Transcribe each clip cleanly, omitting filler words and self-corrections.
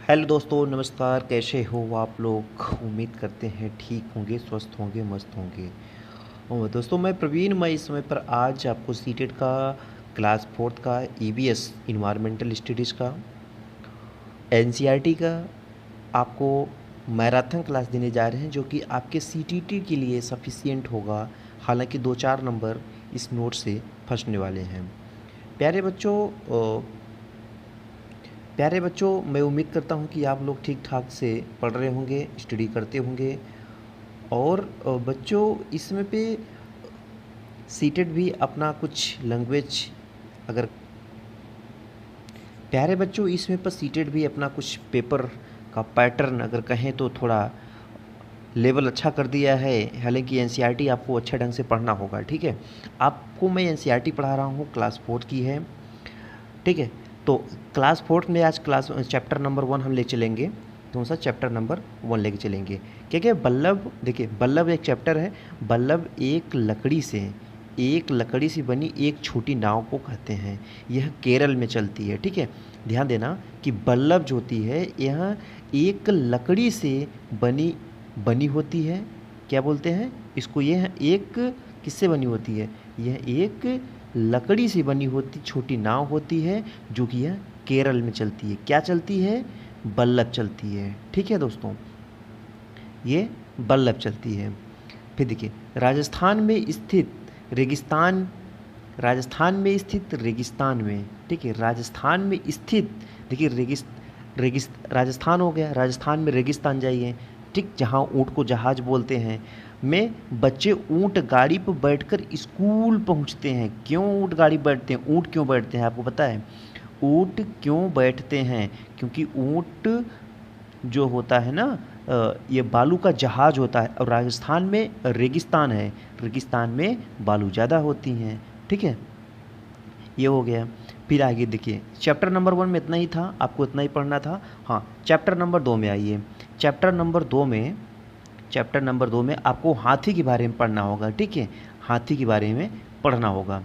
Hello दोस्तों, नमस्कार। कैसे हो आप लोग? उम्मीद करते हैं ठीक होंगे, स्वस्थ होंगे, मस्त होंगे। और दोस्तों, मैं प्रवीण। मैं इस समय पर आज आपको सीटेट का क्लास फोर्थ का ईवीएस इन्वायरमेंटल स्टडीज़ का एनसीईआरटी का आपको मैराथन क्लास देने जा रहे हैं, जो कि आपके सीटीटी के लिए सफिशिएंट होगा। हालांकि 2-4 नंबर इस नोट से फंसने वाले हैं। प्यारे बच्चों, मैं उम्मीद करता हूँ कि आप लोग ठीक ठाक से पढ़ रहे होंगे, स्टडी करते होंगे। और बच्चों, इसमें पे सीटेट भी अपना कुछ लैंग्वेज अगर प्यारे बच्चों इसमें पर सीटेट भी अपना कुछ पेपर का पैटर्न अगर कहें तो थोड़ा लेवल अच्छा कर दिया है। हालांकि एनसीईआरटी आपको अच्छे ढंग से पढ़ना होगा, ठीक है। आपको मैं एनसीईआरटी पढ़ा रहा हूँ, क्लास फोर्थ की है, ठीक है। तो क्लास फोर्थ में आज क्लास चैप्टर नंबर 1 हम ले चलेंगे। कौन सा? चैप्टर नंबर 1 लेके चलेंगे। क्या क्या बल्लभ, देखिए बल्लभ एक चैप्टर है। बल्लभ एक लकड़ी से बनी एक छोटी नाव को कहते हैं। यह केरल में चलती है, ठीक है। ध्यान देना कि बल्लभ जो होती है यह एक लकड़ी से बनी बनी होती है। क्या बोलते हैं इसको? यह एक किससे बनी होती है? यह एक लकड़ी से बनी होती छोटी नाव होती है, जो कि यह केरल में चलती है। क्या चलती है? बल्लभ चलती है, ठीक है दोस्तों। ये बल्लभ चलती है। फिर देखिए, रेगिस्तान रेगिस्तान में, ठीक है। राजस्थान में स्थित, देखिए राजस्थान हो गया, राजस्थान में रेगिस्तान जाइए, ठीक, जहाँ ऊँट को जहाज बोलते हैं। में बच्चे ऊँट गाड़ी पर बैठकर स्कूल पहुँचते हैं। क्यों ऊँट गाड़ी बैठते हैं? ऊँट क्यों बैठते हैं आपको पता है? ऊँट क्यों बैठते हैं? क्योंकि ऊँट जो होता है ना, ये बालू का जहाज होता है। और राजस्थान में रेगिस्तान है, रेगिस्तान में बालू ज़्यादा होती हैं, ठीक है। ये हो गया। फिर आगे देखिए, चैप्टर नंबर 1 में इतना ही था, आपको इतना ही पढ़ना था। हाँ, चैप्टर नंबर 2 में आइए। चैप्टर नंबर 2 में आपको हाथी के बारे में पढ़ना होगा, ठीक है। हाथी के बारे में पढ़ना होगा।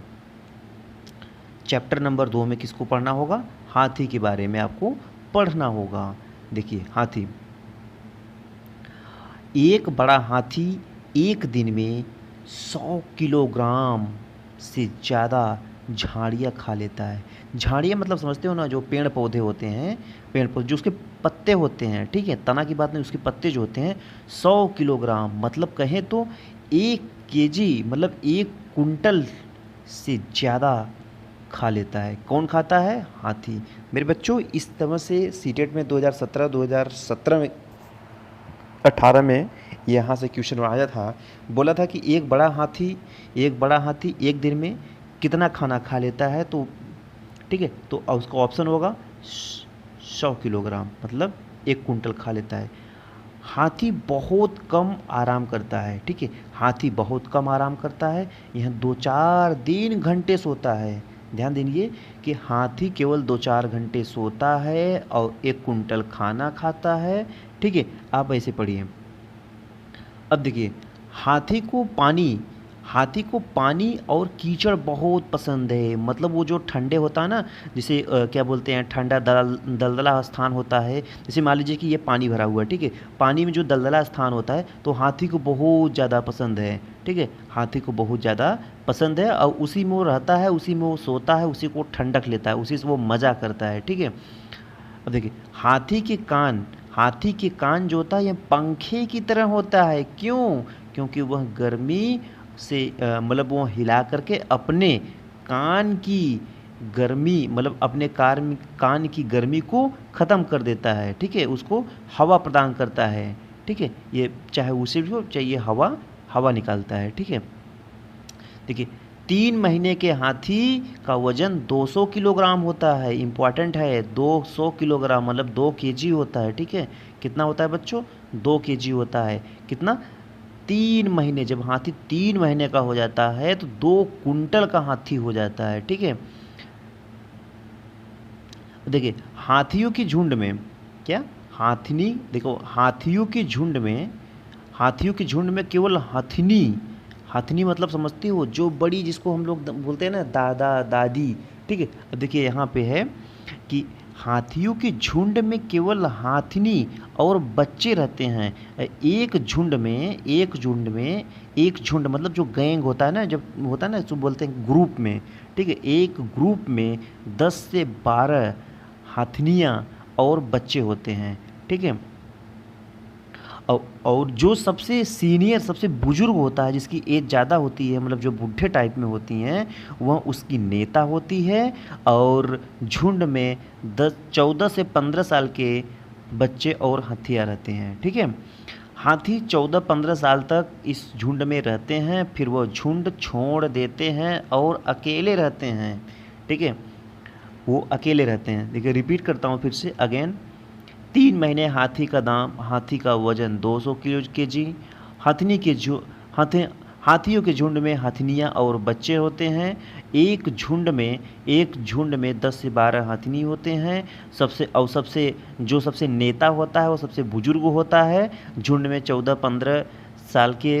चैप्टर नंबर 2 में किसको पढ़ना होगा? हाथी के बारे में आपको पढ़ना होगा। देखिए, हाथी, एक बड़ा हाथी एक दिन में 100 किलोग्राम से ज़्यादा झाड़ियाँ खा लेता है। झाड़ियाँ मतलब समझते हो ना, जो पेड़ पौधे होते हैं, पेड़ पौधे जो उसके पत्ते होते हैं, ठीक है। तना की बात नहीं, उसके पत्ते जो होते हैं 100 किलोग्राम मतलब कहें तो 1 केजी, मतलब 1 कुंटल से ज़्यादा खा लेता है। कौन खाता है? हाथी। मेरे बच्चों, इस तरह से सीटेट में 2017 में 18 में यहाँ से क्वेश्चन आया था। बोला था कि एक बड़ा हाथी एक दिन में कितना खाना खा लेता है? तो ठीक है, तो उसका ऑप्शन होगा 100 किलोग्राम, मतलब 1 कुंटल खा लेता है। हाथी बहुत कम आराम करता है, ठीक है। हाथी बहुत कम आराम करता है, यह 2-4 घंटे सोता है। ध्यान दीजिए कि हाथी केवल 2-4 घंटे सोता है और 1 कुंटल खाना खाता है, ठीक है। आप ऐसे पढ़िए। अब देखिए, हाथी को पानी हाथी को पानी और कीचड़ बहुत पसंद है। मतलब वो जो ठंडे होता है ना, जैसे क्या बोलते हैं, ठंडा दलदला स्थान होता है। जैसे मान लीजिए कि ये पानी भरा हुआ है, ठीक है। पानी में जो दलदला स्थान होता है तो हाथी को बहुत ज़्यादा पसंद है, ठीक है। हाथी को बहुत ज़्यादा पसंद है और उसी में वो रहता है, उसी में वो सोता है, उसी को ठंडक लेता है, उसी से वो मज़ा करता है, ठीक है। अब देखिए, हाथी के कान जो होता है यह पंखे की तरह होता है। क्यों? क्योंकि वह गर्मी से मतलब वो हिला करके अपने कान की गर्मी, मतलब अपने कान की गर्मी को ख़त्म कर देता है, ठीक है। उसको हवा प्रदान करता है, ठीक है। ये चाहे उसे भी हो, चाहे ये हवा निकालता है, ठीक है। देखिए, 3 महीने के हाथी का वजन 200 किलोग्राम होता है। इम्पॉर्टेंट है, 200 किलोग्राम मतलब 2 केजी होता है, ठीक है। कितना होता है बच्चों? 2 केजी होता है। कितना? 3 महीने। जब हाथी 3 महीने का हो जाता है तो 2 कुंटल का हाथी हो जाता है, ठीक है। देखिए, हाथियों की झुंड में क्या हाथिनी देखो, हाथियों की झुंड में केवल हथनी, हथनी मतलब समझती हो, जो बड़ी, जिसको हम लोग बोलते हैं ना दादा दादी, ठीक है। अब देखिए यहाँ पे है कि हाथियों के झुंड में केवल हाथिनी और बच्चे रहते हैं। एक झुंड मतलब जो गैंग होता है ना, जब होता है ना, जो बोलते हैं ग्रुप में, ठीक है, एक ग्रुप में 10 से 12 हाथनियाँ और बच्चे होते हैं, ठीक है। और जो सबसे सीनियर, सबसे बुजुर्ग होता है, जिसकी एज ज़्यादा होती है, मतलब जो बुढ़े टाइप में होती हैं, वह उसकी नेता होती है। और झुंड में 14 से 15 साल के बच्चे और हाथियाँ रहते हैं, ठीक है। हाथी 14-15 साल तक इस झुंड में रहते हैं, फिर वो झुंड छोड़ देते हैं और अकेले रहते हैं, ठीक है। वो अकेले रहते हैं। देखिए, रिपीट करता हूँ फिर से अगेन। 3 महीने हाथी का दाम, हाथी का वजन 200 केजी। हाथनी के झु हाथी हाथियों के झुंड में हथनियाँ और बच्चे होते हैं। एक झुंड में 10 से 12 हथनी होते हैं। सबसे नेता होता है, वो सबसे बुजुर्ग होता है। झुंड में 14-15 साल के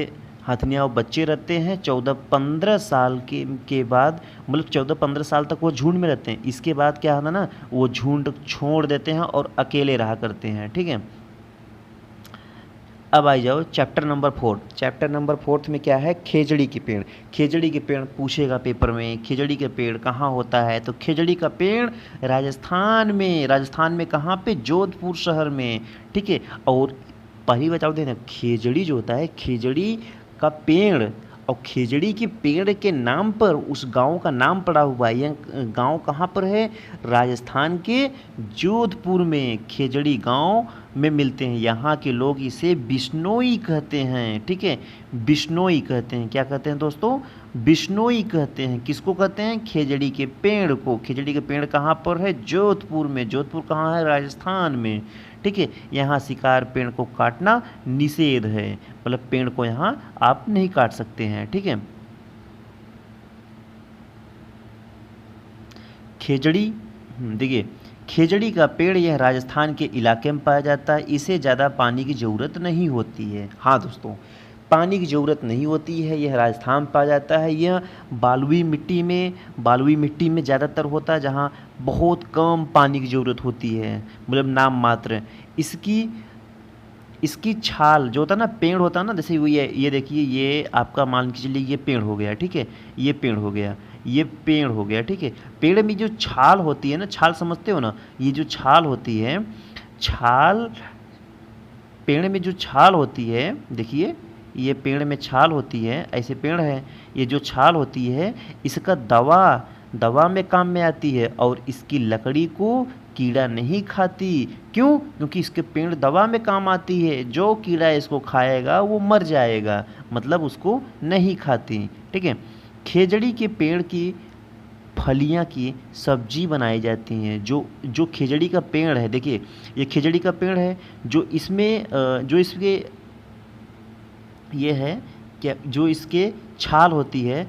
हथनियाँ और बच्चे रहते हैं। 14-15 साल के बाद, मतलब 14-15 साल तक वो झुंड में रहते हैं। इसके बाद क्या होता है ना, वो झुंड छोड़ देते हैं और अकेले रहा करते हैं, ठीक है। अब आ जाओ चैप्टर नंबर 4। चैप्टर नंबर 4 में क्या है, खेजड़ी के पेड़। खेजड़ी के पेड़ पूछेगा पेपर में, खेजड़ी के पेड़ कहाँ होता है, तो खेजड़ी का पेड़ राजस्थान में कहाँ पे, जोधपुर शहर में, ठीक है। और पहली बताओ देना, खेजड़ी जो होता है, खेजड़ी का पेड़, और खेजड़ी के पेड़ के नाम पर उस गांव का नाम पड़ा हुआ है। यह गांव कहाँ पर है, राजस्थान के जोधपुर में खेजड़ी गांव में मिलते हैं। यहाँ के लोग इसे बिश्नोई कहते हैं, ठीक है। बिश्नोई कहते हैं, क्या कहते हैं दोस्तों, बिश्नोई कहते हैं। किसको कहते हैं, खेजड़ी के पेड़ को। खेजड़ी के पेड़ कहाँ पर है, जोधपुर में। जोधपुर कहाँ है, राजस्थान में, ठीक है। यहाँ शिकार पेड़ को काटना निषेध है, मतलब पेड़ को यहाँ आप नहीं काट सकते हैं, ठीक है। खेजड़ी, देखिए, खेजड़ी का पेड़ यह राजस्थान के इलाके में पाया जाता है। इसे ज़्यादा पानी की ज़रूरत नहीं होती है। हाँ दोस्तों, पानी की ज़रूरत नहीं होती है। यह राजस्थान में पाया जाता है। यह बालुई मिट्टी में ज़्यादातर होता है, जहाँ बहुत कम पानी की ज़रूरत होती है, मतलब नाम मात्र। इसकी छाल जो होता है ना, पेड़ होता है ना, जैसे ये देखिए, ये आपका मान के चलिए ये पेड़ हो गया, ठीक है। ये पेड़ हो गया, ठीक है। पेड़ में जो छाल होती है ना, छाल समझते हो ना, ये जो छाल होती है, पेड़ में जो छाल होती है, देखिए ये पेड़ में छाल होती है, ऐसे पेड़ है, ये जो छाल होती है, इसका दवा में काम में आती है। और इसकी लकड़ी को कीड़ा नहीं खाती। क्यों, क्योंकि इसके पेड़ दवा में काम आती है। जो कीड़ा इसको खाएगा वो मर जाएगा, मतलब उसको नहीं खाती, ठीक है। खेजड़ी के पेड़ की फलियां की सब्जी बनाई जाती हैं। जो खेजड़ी का पेड़ है, देखिए ये खेजड़ी का पेड़ है, जो इसके ये है क्या, जो इसके छाल होती है,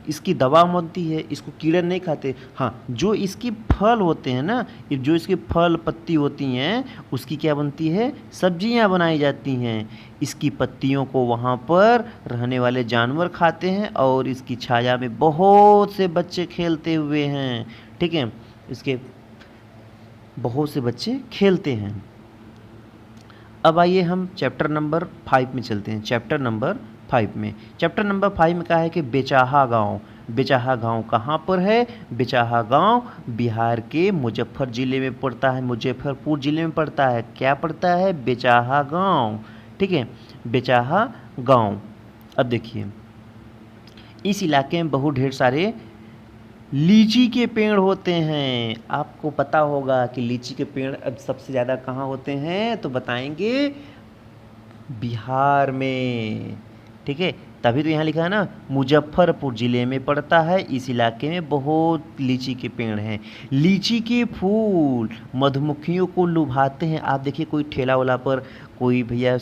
इसकी दवा बनती है, इसको कीड़े नहीं खाते। हाँ, जो इसकी फल होते हैं ना, जो इसके फल पत्ती होती हैं, उसकी क्या बनती है, सब्जियां बनाई जाती हैं। इसकी पत्तियों को वहाँ पर रहने वाले जानवर खाते हैं और इसकी छाया में बहुत से बच्चे खेलते हुए हैं, ठीक है। इसके बहुत से बच्चे खेलते हैं। अब आइए हम चैप्टर नंबर 5 में चलते हैं। चैप्टर नंबर 5 में क्या है कि बेचाहा गांव कहाँ पर है, बेचाहा गांव बिहार के मुजफ्फरपुर ज़िले में पड़ता है। क्या पड़ता है, बेचाहा गांव, ठीक है, बेचाहा गांव। अब देखिए, इस इलाके में बहुत ढेर सारे लीची के पेड़ होते हैं। आपको पता होगा कि लीची के पेड़ अब सबसे ज़्यादा कहाँ होते हैं, तो बताएंगे बिहार में, ठीक है। तभी तो यहाँ लिखा है ना, मुजफ्फरपुर ज़िले में पड़ता है। इस इलाके में बहुत लीची के पेड़ हैं। लीची के फूल मधुमक्खियों को लुभाते हैं। आप देखिए, कोई ठेला वाला पर कोई भैया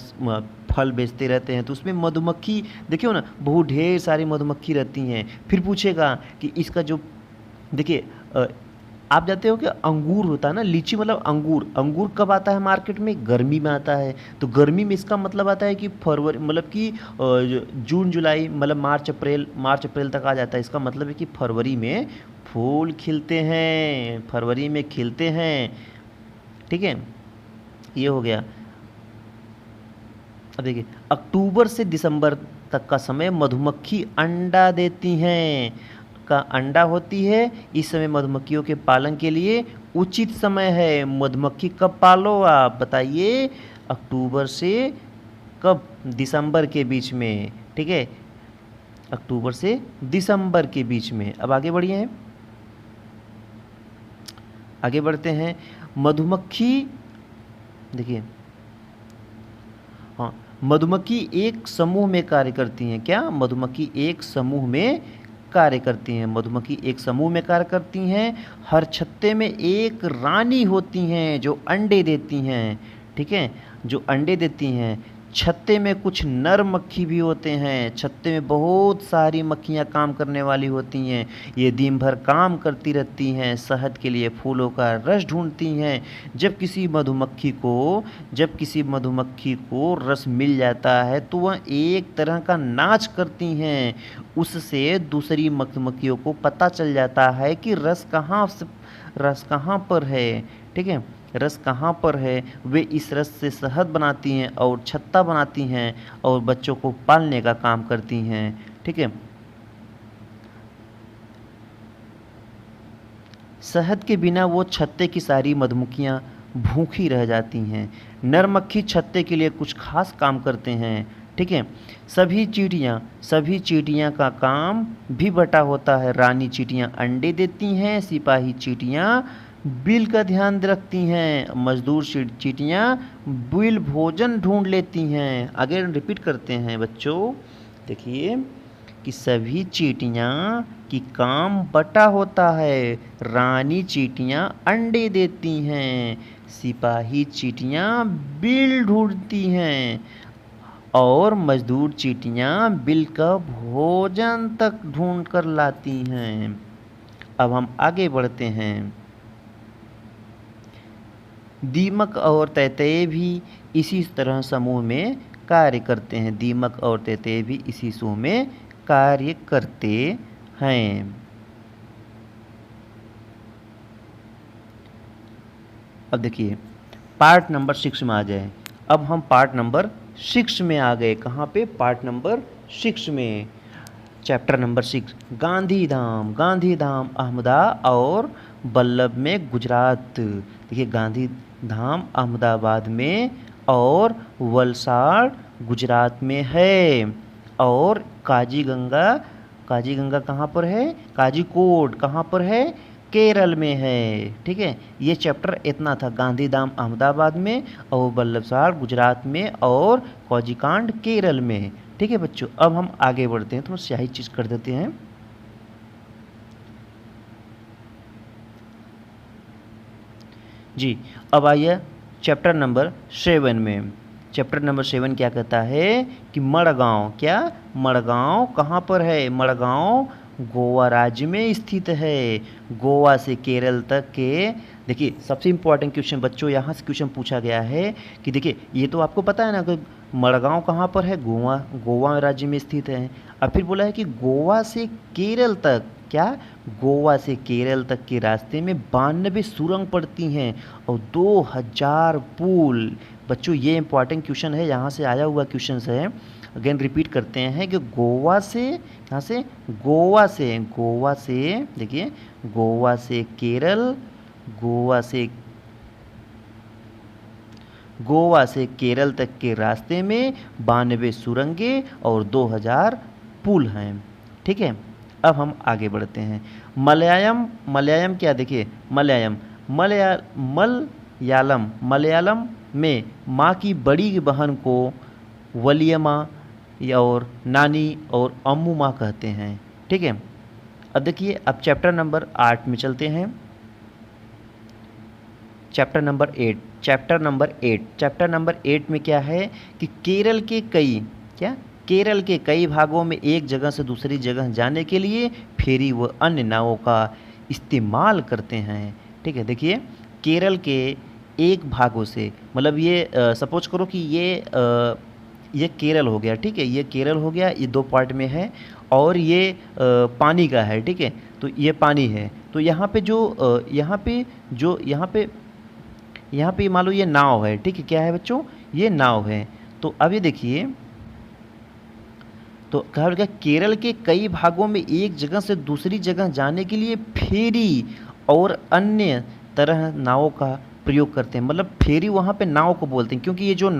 फल बेचते रहते हैं, तो उसमें मधुमक्खी देखियो ना, बहुत ढेर सारी मधुमक्खी रहती हैं। फिर पूछेगा कि इसका जो, देखिए आप जानते हो कि अंगूर होता है ना, लीची मतलब अंगूर कब आता है मार्केट में, गर्मी में आता है। तो गर्मी में इसका मतलब आता है कि फरवरी, मतलब कि जून जुलाई, मतलब मार्च अप्रैल तक आ जाता है। इसका मतलब है कि फरवरी में फूल खिलते हैं, फरवरी में खिलते हैं। ठीक है, ये हो गया। अब देखिए, अक्टूबर से दिसंबर तक का समय मधुमक्खी अंडा देती हैं, का अंडा होती है। इस समय मधुमक्खियों के पालन के लिए उचित समय है। मधुमक्खी कब पालो आप बताइए? अक्टूबर से कब? दिसंबर के बीच में। ठीक है, अक्टूबर से दिसंबर के बीच में। अब आगे बढ़िए हैं, आगे बढ़ते हैं। मधुमक्खी देखिए, हाँ, मधुमक्खी एक समूह में कार्य करती हैं। क्या? मधुमक्खी एक समूह में कार्य करती हैं। मधुमक्खी एक समूह में कार्य करती हैं। हर छत्ते में एक रानी होती हैं जो अंडे देती हैं। ठीक है, जो अंडे देती हैं। छत्ते में कुछ नर मक्खी भी होते हैं। छत्ते में बहुत सारी मक्खियाँ काम करने वाली होती हैं। ये दिन भर काम करती रहती हैं, शहद के लिए फूलों का रस ढूंढती हैं। जब किसी मधुमक्खी को रस मिल जाता है तो वह एक तरह का नाच करती हैं। उससे दूसरी मधुमक्खियों को पता चल जाता है कि रस कहाँ पर है। ठीक है, रस कहाँ पर है। वे इस रस से शहद बनाती हैं और छत्ता बनाती हैं और बच्चों को पालने का काम करती हैं। ठीक है, शहद के बिना वो छत्ते की सारी मधुमक्खियाँ भूखी रह जाती हैं। नर मक्खी छत्ते के लिए कुछ खास काम करते हैं। ठीक है, सभी चींटियाँ का काम भी बटा होता है। रानी चींटियाँ अंडे देती हैं, सिपाही चींटियाँ बिल का ध्यान रखती हैं, मजदूर चींटियाँ बिल भोजन ढूंढ लेती हैं। आगे रिपीट करते हैं बच्चों, देखिए कि सभी चींटियाँ की काम बटा होता है। रानी चींटियाँ अंडे देती हैं, सिपाही चींटियाँ बिल ढूंढती हैं और मजदूर चींटियाँ बिल का भोजन तक ढूंढ कर लाती हैं। अब हम आगे बढ़ते हैं। दीमक और तैतैये भी इसी तरह समूह में कार्य करते हैं। दीमक और तैतैये भी इसी समूह में कार्य करते हैं। अब देखिए, पार्ट नंबर 6 में आ जाए। अब हम पार्ट नंबर 6 में आ गए। कहाँ पे? पार्ट नंबर 6 में। Chapter number 6, Gandhidham. गांधीधाम अहमदा और बल्लभ में, गुजरात। देखिए, गांधीधाम अहमदाबाद में और वलसाड गुजरात में है। और काजीगंगा कहाँ पर है? काजीकोट कहाँ पर है? केरल में है। ठीक है, ये चैप्टर इतना था। गांधीधाम अहमदाबाद में और वल्लभसाड़ गुजरात में और कोजिकांड केरल में। ठीक है बच्चों, अब हम आगे बढ़ते हैं। थोड़ा स्याही चीज कर देते हैं। जी, अब आइए चैप्टर नंबर 7 में। चैप्टर नंबर 7 क्या कहता है कि मड़गांव। क्या? मड़गांव कहाँ पर है? मड़गांव गोवा राज्य में स्थित है। गोवा से केरल तक के, देखिए सबसे इम्पोर्टेंट क्वेश्चन बच्चों, यहाँ से क्वेश्चन पूछा गया है कि देखिए, ये तो आपको पता है ना कि मड़गांव कहाँ पर है? गोवा राज्य में स्थित है। अब फिर बोला है कि गोवा से केरल तक। क्या? गोवा से केरल तक के रास्ते में 92 सुरंग पड़ती हैं और 2000 पुल। बच्चों ये इंपॉर्टेंट क्वेश्चन है, यहाँ से आया हुआ क्वेश्चन है। अगेन रिपीट करते हैं कि गोवा से, यहाँ से गोवा से देखिए, गोवा से केरल, गोवा से केरल तक के रास्ते में 92 सुरंगें और 2000 पुल हैं। ठीक है, अब हम आगे बढ़ते हैं। मलयालम क्या? देखिए, मलयालम में माँ की बड़ी बहन को वलियमा और नानी और अम्मू माँ कहते हैं। ठीक है, अब देखिए, अब चैप्टर नंबर 8 में चलते हैं। चैप्टर नंबर 8 में क्या है कि केरल के कई भागों में एक जगह से दूसरी जगह जाने के लिए फेरी व अन्य नावों का इस्तेमाल करते हैं। ठीक है, देखिए, केरल के एक भागों से, मतलब ये सपोज करो कि ये केरल हो गया। ठीक है, ये केरल हो गया, ये 2 पार्ट में है और ये पानी का है। ठीक है, तो ये पानी है। तो यहाँ पे यहाँ पे मान लो ये नाव है, ठीक है, क्या है बच्चों, ये नाव है। तो अब ये देखिए, तो कहा गया केरल के कई भागों में एक जगह से दूसरी जगह जाने के लिए फेरी और अन्य तरह नावों का प्रयोग करते हैं। मतलब फेरी वहाँ पे नाव को बोलते हैं, क्योंकि ये जो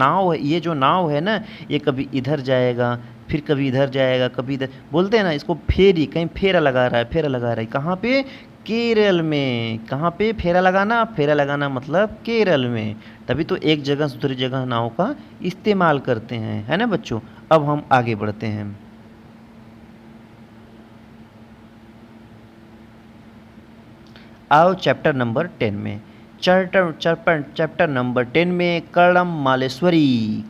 नाव है ना, ये कभी इधर जाएगा, फिर कभी इधर जाएगा, कभी इधर, बोलते हैं ना इसको फेरी, कहीं फेरा लगा रहा है, फेरा लगा रहा है। कहाँ पे, केरल में। कहाँ पे फेरा लगाना, फेरा लगाना मतलब केरल में। तभी तो एक जगह से दूसरी जगह नाव का इस्तेमाल करते हैं, है ना बच्चों। अब हम आगे बढ़ते हैं। आओ चैप्टर नंबर 10 में। चैप्टर नंबर 10 में कर्णम मालेश्वरी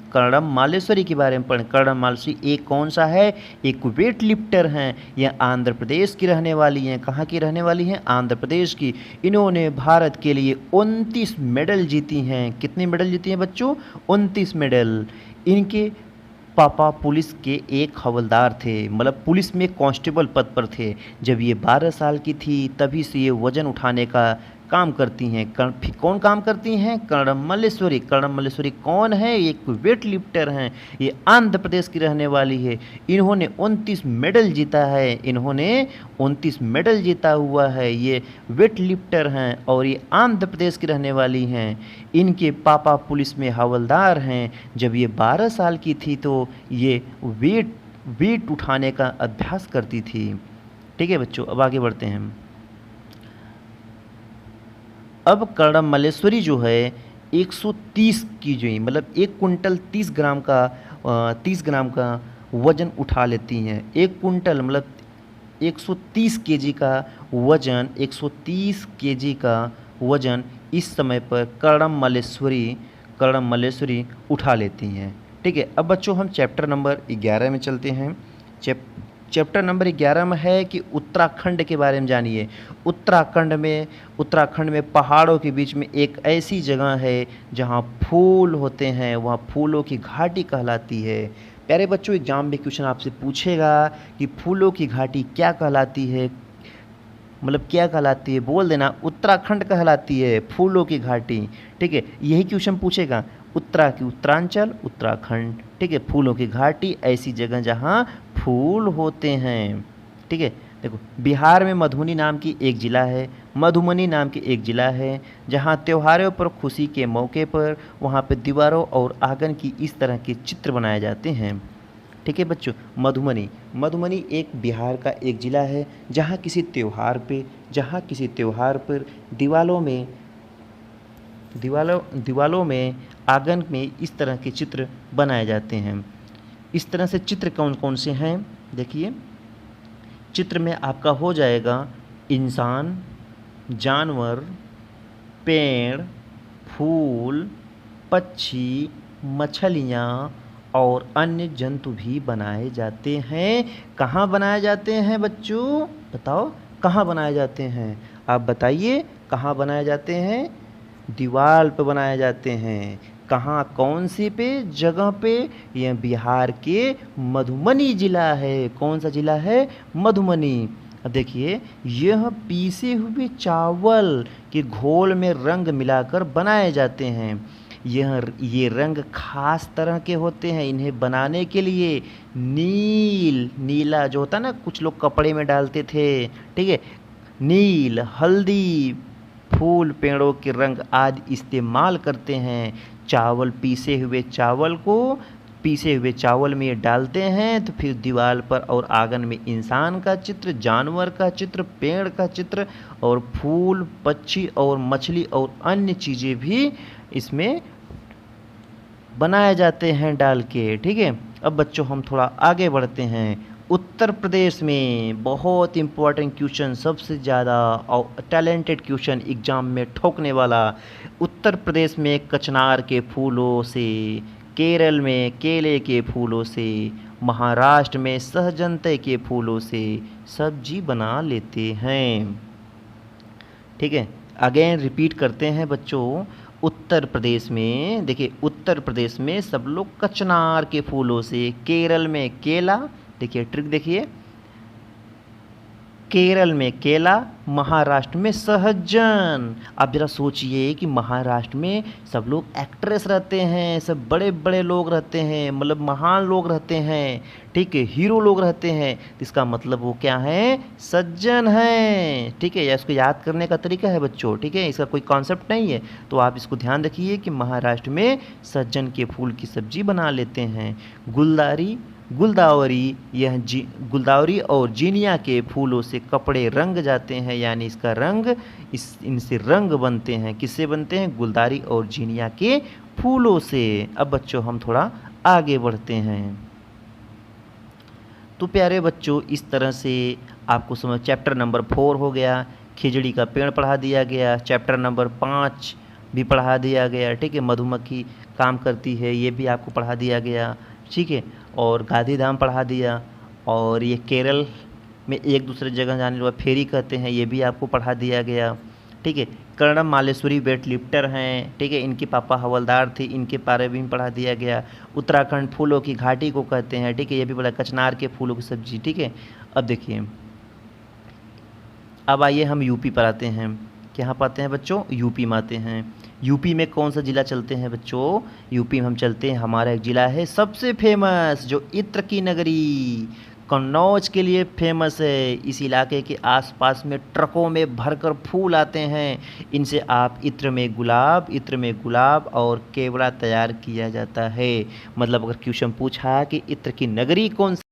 के बारे में पढ़ें। कर्णम मालेश्वरी एक कौन सा है, एक वेट लिफ्टर हैं। यह आंध्र प्रदेश की रहने वाली हैं। कहाँ की रहने वाली हैं, आंध्र प्रदेश की। इन्होंने भारत के लिए 29 मेडल जीती हैं। कितने मेडल जीती हैं बच्चों, 29 मेडल। इनके पापा पुलिस के एक हवलदार थे, मतलब पुलिस में कांस्टेबल पद पर थे। जब ये 12 साल की थी तभी से ये वजन उठाने का काम करती हैं। कौन काम करती हैं, कर्णम मल्लेश्वरी। कर्णम मल्लेश्वरी कौन है, एक वेट लिफ्टर हैं। ये आंध्र प्रदेश की रहने वाली है। इन्होंने 29 मेडल जीता है। इन्होंने 29 मेडल जीता हुआ है। ये वेट लिफ्टर हैं और ये आंध्र प्रदेश की रहने वाली हैं। इनके पापा पुलिस में हवलदार हैं। जब ये 12 साल की थी तो ये वेट उठाने का अभ्यास करती थी। ठीक है बच्चों, अब आगे बढ़ते हैं। अब कर्णम मल्लेश्वरी जो है 130 की जो, मतलब 1 कुंटल 30 ग्राम का वजन उठा लेती हैं। 1 कुंटल मतलब 130 केजी का वजन, 130 केजी का वजन इस समय पर कर्णम मल्लेश्वरी उठा लेती हैं। ठीक है, अब बच्चों हम चैप्टर नंबर 11 में चलते हैं। चैप्टर नंबर 11 में है कि उत्तराखंड के बारे में जानिए। उत्तराखंड में पहाड़ों के बीच में एक ऐसी जगह है जहाँ फूल होते हैं, वहाँ फूलों की घाटी कहलाती है। प्यारे बच्चों, एग्जाम में क्वेश्चन आपसे पूछेगा कि फूलों की घाटी क्या कहलाती है, मतलब क्या कहलाती है, बोल देना उत्तराखंड कहलाती है, फूलों की घाटी। ठीक है, यही क्वेश्चन पूछेगा। उत्तरांचल, उत्तराखंड। ठीक है, फूलों की घाटी ऐसी जगह जहाँ फूल होते हैं। ठीक है, देखो बिहार में मधुबनी नाम की एक ज़िला है जहाँ त्योहारों पर खुशी के मौके पर वहाँ पे दीवारों और आंगन की इस तरह के चित्र बनाए जाते हैं। ठीक है बच्चों, मधुबनी एक बिहार का एक ज़िला है जहाँ किसी त्योहार पर दीवालों में आंगन में इस तरह के चित्र बनाए जाते हैं। इस तरह से चित्र कौन कौन से हैं, देखिए चित्र में आपका हो जाएगा इंसान, जानवर, पेड़, फूल, पक्षी, मछलियाँ और अन्य जंतु भी बनाए जाते हैं। कहाँ बनाए जाते हैं बच्चों, बताओ कहाँ बनाए जाते हैं, आप बताइए कहाँ बनाए जाते हैं। दीवार पे बनाए जाते हैं। कहाँ, कौन सी पे जगह पे, यह बिहार के मधुबनी ज़िला है। कौन सा ज़िला है, मधुबनी। अब देखिए, यह पीसे हुए चावल के घोल में रंग मिलाकर बनाए जाते हैं। ये रंग खास तरह के होते हैं। इन्हें बनाने के लिए नीला जो होता है ना, कुछ लोग कपड़े में डालते थे, ठीक है, नील, हल्दी, फूल, पेड़ों के रंग आदि इस्तेमाल करते हैं। पीसे हुए चावल में ये डालते हैं, तो फिर दीवार पर और आंगन में इंसान का चित्र, जानवर का चित्र, पेड़ का चित्र और फूल, पक्षी और मछली और अन्य चीज़ें भी इसमें बनाए जाते हैं डाल के। ठीक है, अब बच्चों हम थोड़ा आगे बढ़ते हैं। उत्तर प्रदेश में बहुत इम्पोर्टेंट क्वेश्चन, सबसे ज़्यादा और टैलेंटेड क्वेश्चन एग्जाम में ठोकने वाला। उत्तर प्रदेश में कचनार के फूलों से, केरल में केले के फूलों से, महाराष्ट्र में सहजनते के फूलों से सब्जी बना लेते हैं। ठीक है, अगेन रिपीट करते हैं बच्चों। उत्तर प्रदेश में देखिए, उत्तर प्रदेश में सब लोग कचनार के फूलों से, केरल में केला, देखिए ट्रिक देखिए, केरल में केला, महाराष्ट्र में सहजन। अब जरा सोचिए कि महाराष्ट्र में सब लोग एक्ट्रेस रहते हैं, सब बड़े बड़े लोग रहते हैं, मतलब महान लोग रहते हैं, ठीक है, हीरो लोग रहते हैं। तो इसका मतलब वो क्या है, सज्जन है, ठीक है। या इसको याद करने का तरीका है बच्चों, ठीक है, इसका कोई कॉन्सेप्ट नहीं है। तो आप इसको ध्यान रखिए कि महाराष्ट्र में सज्जन के फूल की सब्जी बना लेते हैं। गुलदावरी, गुलदावरी और जीनिया के फूलों से कपड़े रंग जाते हैं, यानी इसका रंग, इनसे रंग बनते हैं। किससे बनते हैं, गुलदारी और जीनिया के फूलों से। अब बच्चों हम थोड़ा आगे बढ़ते हैं। तो प्यारे बच्चों, इस तरह से आपको समझ चैप्टर नंबर 4 हो गया, खिजड़ी का पेड़ पढ़ा दिया गया। चैप्टर नंबर 5 भी पढ़ा दिया गया, ठीक है, मधुमक्खी काम करती है, ये भी आपको पढ़ा दिया गया, ठीक है। और गांधीधाम पढ़ा दिया, और ये केरल में एक दूसरे जगह जाने वाला फेरी कहते हैं, ये भी आपको पढ़ा दिया गया, ठीक है। कर्णम मालेश्वरी वेट लिफ्टर हैं, ठीक है, इनके पापा हवलदार थे, इनके बारे में भी पढ़ा दिया गया। उत्तराखंड फूलों की घाटी को कहते हैं, ठीक है, ये भी बड़ा कचनार के फूलों की सब्जी, ठीक है। अब देखिए, अब आइए हम यूपी पर आते हैं। यहाँ पाते हैं बच्चों, यूपी में आते हैं। यूपी में कौन सा ज़िला चलते हैं बच्चों, यूपी में हम चलते हैं, हमारा एक ज़िला है सबसे फेमस, जो इत्र की नगरी कन्नौज के लिए फेमस है। इस इलाके के आसपास में ट्रकों में भरकर फूल आते हैं, इनसे आप इत्र में गुलाब और केवड़ा तैयार किया जाता है। मतलब अगर क्वेश्चन पूछा कि इत्र की नगरी कौन